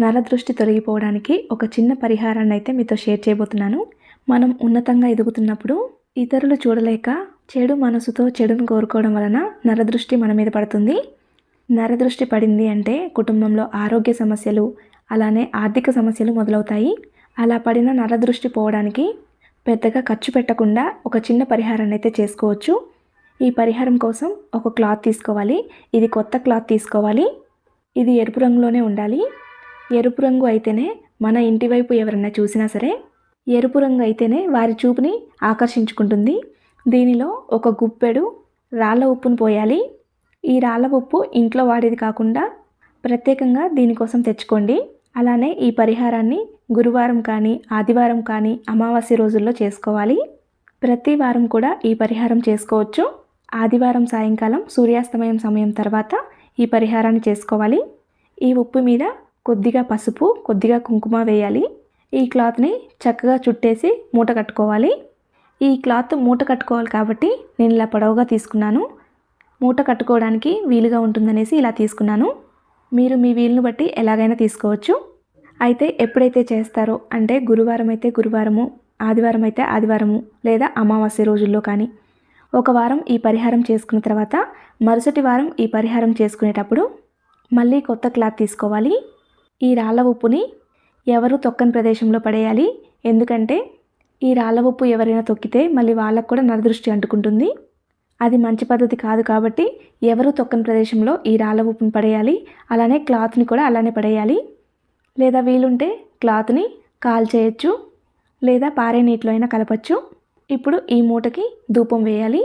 నరదృష్టి తొలగిపోవడానికి ఒక చిన్న పరిహారాన్ని అయితే మీతో షేర్ చేయబోతున్నాను. మనం ఉన్నతంగా ఎదుగుతున్నప్పుడు ఇతరులు చూడలేక చెడు మనసుతో చెడును కోరుకోవడం వలన నరదృష్టి మన మీద పడుతుంది. నరదృష్టి పడింది అంటే కుటుంబంలో ఆరోగ్య సమస్యలు, అలానే ఆర్థిక సమస్యలు మొదలవుతాయి. అలా పడిన నరదృష్టి పోవడానికి పెద్దగా ఖర్చు పెట్టకుండా ఒక చిన్న పరిహారాన్ని అయితే చేసుకోవచ్చు. ఈ పరిహారం కోసం ఒక క్లాత్ తీసుకోవాలి. ఇది కొత్త క్లాత్ తీసుకోవాలి. ఇది ఎరుపు రంగులోనే ఉండాలి. ఎరుపు రంగు అయితేనే మన ఇంటి వైపు ఎవరన్నా చూసినా సరే ఎరుపు రంగు అయితేనే వారి చూపుని ఆకర్షించుకుంటుంది. దీనిలో ఒక గుప్పెడు రాళ్ళ ఉప్పును పోయాలి. ఈ రాళ్ళ ఉప్పు ఇంట్లో వాడేది కాకుండా ప్రత్యేకంగా దీనికోసం తెచ్చుకోండి. అలానే ఈ పరిహారాన్ని గురువారం కానీ, ఆదివారం కానీ, అమావాస్య రోజుల్లో చేసుకోవాలి. ప్రతి వారం కూడా ఈ పరిహారం చేసుకోవచ్చు. ఆదివారం సాయంకాలం సూర్యాస్తమయం సమయం తర్వాత ఈ పరిహారాన్ని చేసుకోవాలి. ఈ ఉప్పు మీద కొద్దిగా పసుపు, కొద్దిగా కుంకుమ వేయాలి. ఈ క్లాత్ని చక్కగా చుట్టేసి మూట కట్టుకోవాలి. ఈ క్లాత్ మూట కట్టుకోవాలి కాబట్టి నేను ఇలా పొడవుగా తీసుకున్నాను. మూట కట్టుకోవడానికి వీలుగా ఉంటుందనేసి ఇలా తీసుకున్నాను. మీరు మీ వీలును బట్టి ఎలాగైనా తీసుకోవచ్చు. అయితే ఎప్పుడైతే చేస్తారో అంటే గురువారం అయితే గురువారము, ఆదివారం అయితే ఆదివారము, లేదా అమావాస్య రోజుల్లో కానీ ఒక వారం ఈ పరిహారం చేసుకున్న తర్వాత మరుసటి వారం ఈ పరిహారం చేసుకునేటప్పుడు మళ్ళీ కొత్త క్లాత్ తీసుకోవాలి. ఈ రాళ్ళ ఉప్పుని ఎవరు తొక్కని ప్రదేశంలో పడేయాలి. ఎందుకంటే ఈ రాళ్ళ ఉప్పు ఎవరైనా తొక్కితే మళ్ళీ వాళ్ళకు కూడా నరదృష్టి అంటుకుంటుంది. అది మంచి పద్ధతి కాదు కాబట్టి ఎవరు తొక్కని ప్రదేశంలో ఈ రాళ్ళ ఉప్పుని పడేయాలి. అలానే క్లాత్ని కూడా అలానే పడేయాలి. లేదా వీలుంటే క్లాత్ని కాల్చేయచ్చు, లేదా పారే నీటిలో అయినా కలపచ్చు. ఇప్పుడు ఈ మూటకి ధూపం వేయాలి.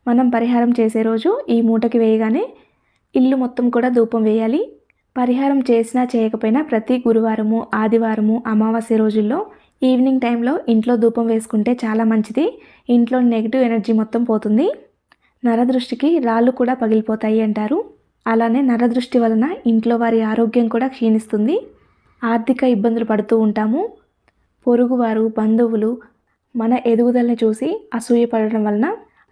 మనం పరిహారం చేసే రోజు ఈ మూటకి వేయగానే ఇల్లు మొత్తం కూడా ధూపం వేయాలి. పరిహారం చేసినా చేయకపోయినా ప్రతి గురువారము, ఆదివారము, అమావాస్య రోజుల్లో ఈవినింగ్ టైంలో ఇంట్లో ధూపం వేసుకుంటే చాలా మంచిది. ఇంట్లో నెగిటివ్ ఎనర్జీ మొత్తం పోతుంది. నరదృష్టికి రాళ్ళు కూడా పగిలిపోతాయి అంటారు. అలానే నరదృష్టి వలన ఇంట్లో వారి ఆరోగ్యం కూడా క్షీణిస్తుంది. ఆర్థిక ఇబ్బందులు పడుతూ ఉంటాము. పొరుగువారు, బంధువులు మన ఎదుగుదలని చూసి అసూయ పడడం వలన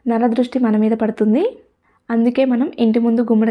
నరదృష్టి మన మీద పడుతుంది. అందుకే మనం ఇంటి ముందు గుమ్మడి